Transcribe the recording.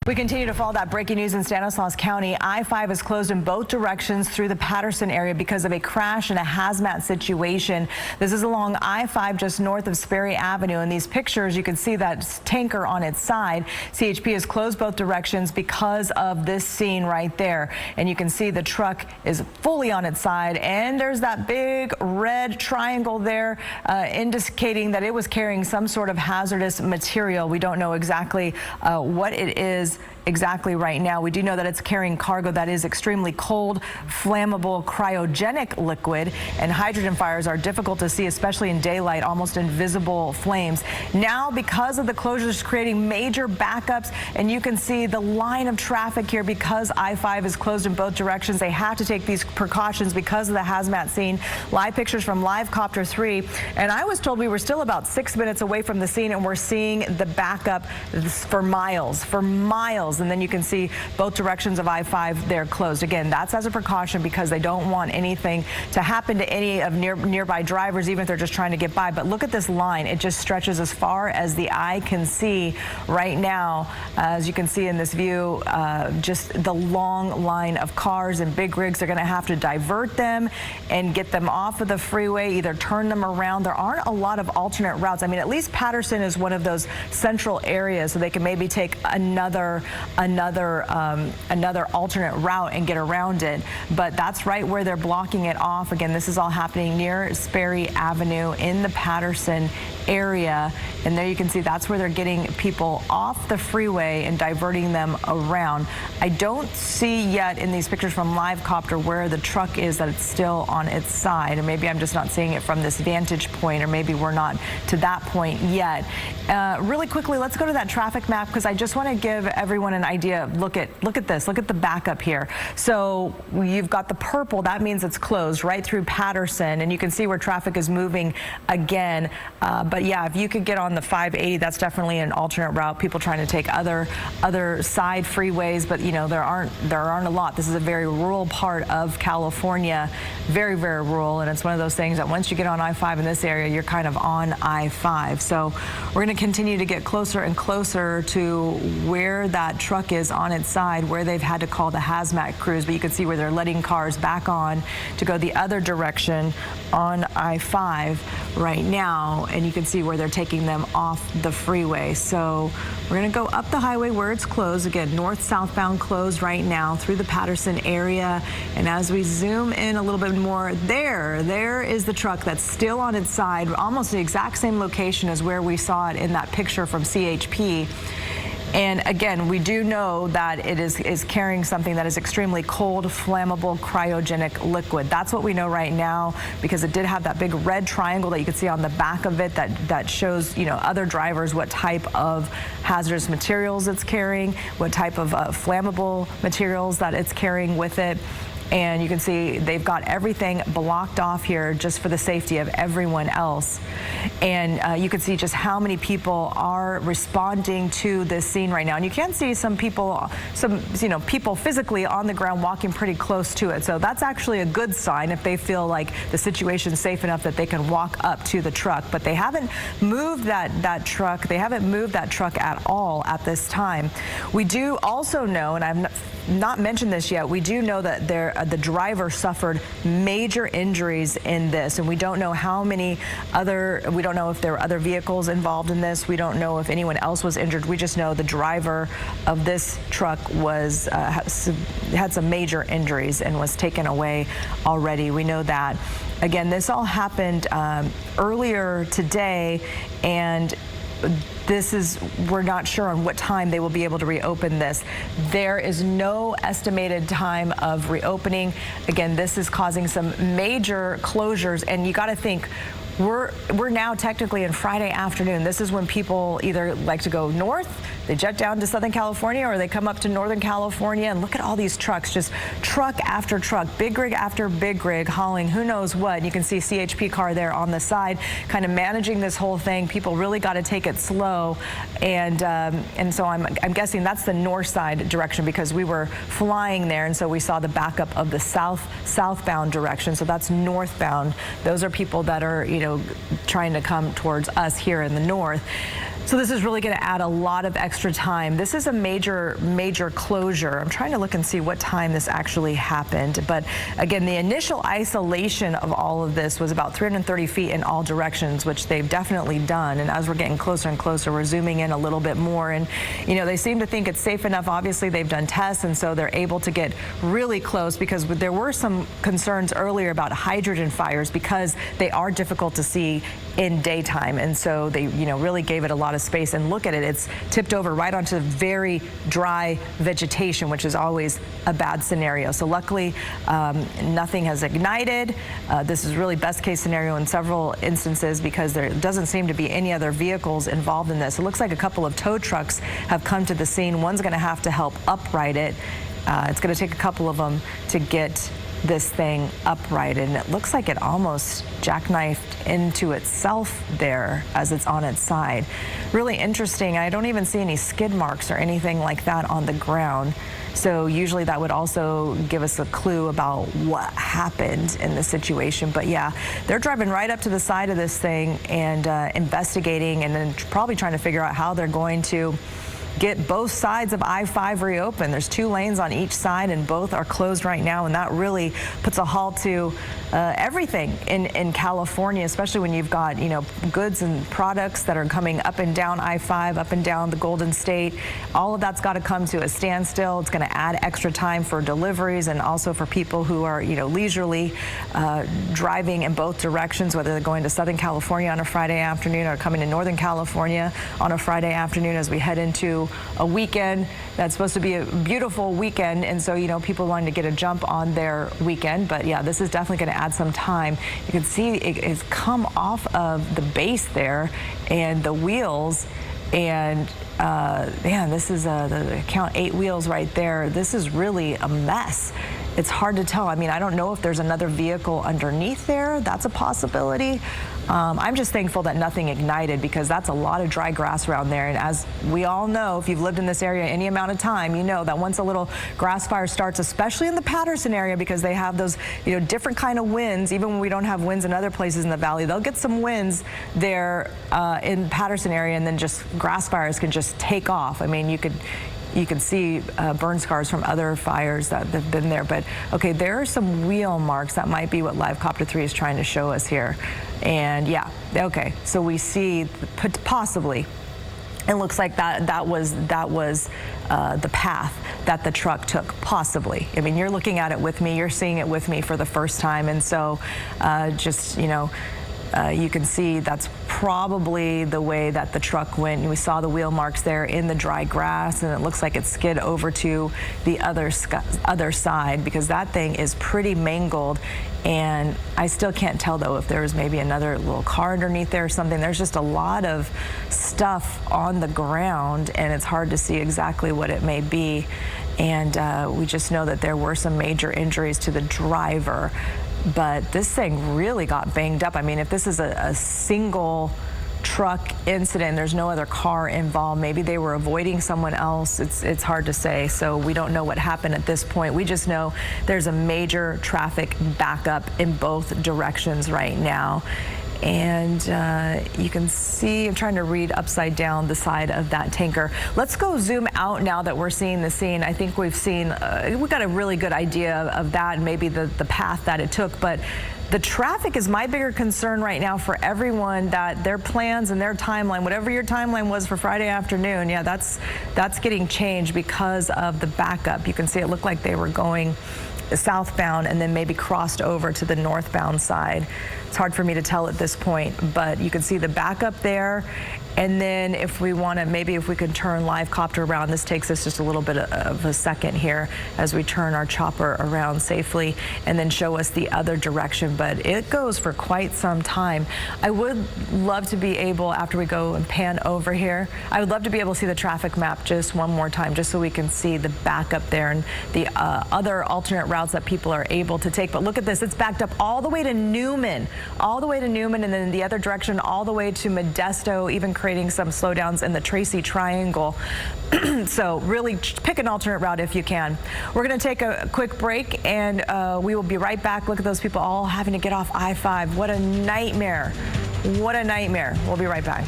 We continue to follow that breaking news in Stanislaus County. I-5 is closed in both directions through the Patterson area because of a crash and a HazMat situation. This is along I-5 just north of Sperry Avenue. In these pictures, you can see that tanker on its side. CHP has closed both directions because of this scene right there. And you can see the truck is fully on its side. And there's that big red triangle there indicating that it was carrying some sort of hazardous material. We don't know exactly what it is exactly right now. We do know that it's carrying cargo that is extremely cold, flammable, cryogenic liquid, and hydrogen fires are difficult to see, especially in daylight, almost invisible flames. Now, because of the closures creating major backups, and you can see the line of traffic here because I-5 is closed in both directions. They have to take these precautions because of the HazMat scene. Live pictures from Live Copter 3, and I was told we were still about 6 minutes away from the scene, and we're seeing the backup for miles. And then you can see both directions of I-5 they're closed. Again, that's as a precaution because they don't want anything to happen to any of nearby drivers, even if they're just trying to get by. But look at this line. It just stretches as far as the eye can see right now. As you can see in this view, just the long line of cars and big rigs. They're going to have to divert them and get them off of the freeway, either turn them around. There aren't a lot of alternate routes. I mean, at least Patterson is one of those central areas, so they can maybe take another alternate route and get around it. But that's right where they're blocking it off. Again, this is all happening near Sperry Avenue in the Patterson area. And there you can see that's where they're getting people off the freeway and diverting them around. I don't see yet in these pictures from Live Copter where the truck is, that it's still on its side. Or maybe I'm just not seeing it from this vantage point, or maybe we're not to that point yet. Really quickly, let's go to that traffic map because I just want to give everyone an idea. Look at this. Look at the backup here. So you've got the purple. That means it's closed right through Patterson, and you can see where traffic is moving again. But yeah, if you could get on the 580, that's definitely an alternate route. People trying to take other side freeways, but you know there aren't a lot. This is a very rural part of California, very rural, and it's one of those things that once you get on I-5 in this area, you're kind of on I-5. So we're going to continue to get closer and closer to where that truck is on its side, where they've had to call the HazMat crews, but you can see where they're letting cars back on to go the other direction on I-5 right now, and you can see where they're taking them off the freeway. So we're going to go up the highway where it's closed. Again, north-southbound closed right now through the Patterson area, and as we zoom in a little bit more, there is the truck that's still on its side, almost the exact same location as where we saw it in that picture from CHP. And again, we do know that it is carrying something that is extremely cold, flammable, cryogenic liquid. That's what we know right now because it did have that big red triangle that you can see on the back of it that shows, you know, other drivers what type of hazardous materials it's carrying, what type of flammable materials that it's carrying with it. And you can see they've got everything blocked off here just for the safety of everyone else. And you can see just how many people are responding to this scene right now. And you can see some people, people physically on the ground walking pretty close to it. So that's actually a good sign if they feel like the situation's safe enough that they can walk up to the truck. But they haven't moved that truck. They haven't moved that truck at all at this time. We do also know, and I've not mentioned this yet, we do know that the driver suffered major injuries in this, and we don't know how many we don't know if there were other vehicles involved in this. We don't know if anyone else was injured. We just know the driver of this truck was had some major injuries and was taken away already. We know that. Again, this all happened earlier today, and we're not sure on what time they will be able to reopen this. There is no estimated time of reopening. Again, this is causing some major closures, and you got to think, we're now technically in Friday afternoon. This is when people either like to go north, they jet down to Southern California, or they come up to Northern California. And look at all these trucks, just truck after truck, big rig after big rig, hauling who knows what. You can see CHP car there on the side, kind of managing this whole thing. People really got to take it slow, and so I'm guessing that's the north side direction because we were flying there, and so we saw the backup of the southbound direction. So that's northbound. Those are people that are, you know, trying to come towards us here in the north. So this is really going to add a lot of extra time. This is a major closure. I'm trying to look and see what time this actually happened. But again, the initial isolation of all of this was about 330 feet in all directions, which they've definitely done. And as we're getting closer and closer, we're zooming in a little bit more. And, you know, they seem to think it's safe enough. Obviously, they've done tests, and so they're able to get really close, because there were some concerns earlier about hydrogen fires because they are difficult to see in daytime. And so they, you know, really gave it a lot of space. And look at it, it's tipped over right onto very dry vegetation, which is always a bad scenario. So luckily, nothing has ignited. This is really best case scenario in several instances, because there doesn't seem to be any other vehicles involved in this. It looks like a couple of tow trucks have come to the scene. One's going to have to help upright it. It's going to take a couple of them to get this thing upright, and it looks like it almost jackknifed into itself there as it's on its side. Really interesting. I don't even see any skid marks or anything like that on the ground. So usually that would also give us a clue about what happened in the situation. But yeah, they're driving right up to the side of this thing and investigating, and then probably trying to figure out how they're going to get both sides of I-5 reopened. There's 2 lanes on each side, and both are closed right now, and that really puts a halt to everything in California, especially when you've got, you know, goods and products that are coming up and down I-5, up and down the Golden State. All of that's got to come to a standstill. It's going to add extra time for deliveries, and also for people who are, you know, leisurely driving in both directions, whether they're going to Southern California on a Friday afternoon or coming to Northern California on a Friday afternoon, as we head into a weekend that's supposed to be a beautiful weekend. And so, you know, people wanting to get a jump on their weekend. But yeah, this is definitely going to add some time. You can see it's come off of the base there and the wheels, and man, this is count 8 wheels right there. This is really a mess. It's hard to tell. I mean, I don't know if there's another vehicle underneath there. That's a possibility. I'm just thankful that nothing ignited, because that's a lot of dry grass around there. And as we all know, if you've lived in this area any amount of time, you know that once a little grass fire starts, especially in the Patterson area, because they have those, you know, different kind of winds. Even when we don't have winds in other places in the valley, they'll get some winds there in Patterson area, and then just grass fires can just take off. I mean, you can see burn scars from other fires that have been there. But okay, there are some wheel marks. That might be what Live Copter 3 is trying to show us here. And yeah, okay, so we see possibly, it looks like that was the path that the truck took, possibly. I mean, you're looking at it with me, you're seeing it with me for the first time, and so just, you know, you can see that's probably the way that the truck went. We saw the wheel marks there in the dry grass, and it looks like it skid over to the other side, because that thing is pretty mangled. And I still can't tell, though, if there was maybe another little car underneath there or something. There's just a lot of stuff on the ground, and it's hard to see exactly what it may be. And we just know that there were some major injuries to the driver. But this thing really got banged up. I mean, if this is a single truck incident, there's no other car involved, maybe they were avoiding someone else. It's hard to say. So we don't know what happened at this point. We just know there's a major traffic backup in both directions right now. And you can see, I'm trying to read upside down the side of that tanker. Let's go zoom out now that we're seeing the scene. I think we've got a really good idea of that, and maybe the path that it took. But the traffic is my bigger concern right now for everyone, that their plans and their timeline, whatever your timeline was for Friday afternoon, yeah, that's getting changed because of the backup. You can see it looked like they were going southbound and then maybe crossed over to the northbound side. It's hard for me to tell at this point, but you can see the backup there. And then if we want to, maybe if we could turn Live Copter around, this takes us just a little bit of a second here as we turn our chopper around safely, and then show us the other direction. But it goes for quite some time. I would love to be able, after we go and pan over here, I would love to be able to see the traffic map just one more time, just so we can see the backup there and the other alternate routes that people are able to take. But look at this, it's backed up all the way to Newman, and then the other direction all the way to Modesto, even creating some slowdowns in the Tracy Triangle. So really pick an alternate route if you can. We're going to take a quick break, and we will be right back. Look at those people all having to get off I-5. What a nightmare. What a nightmare. We'll be right back.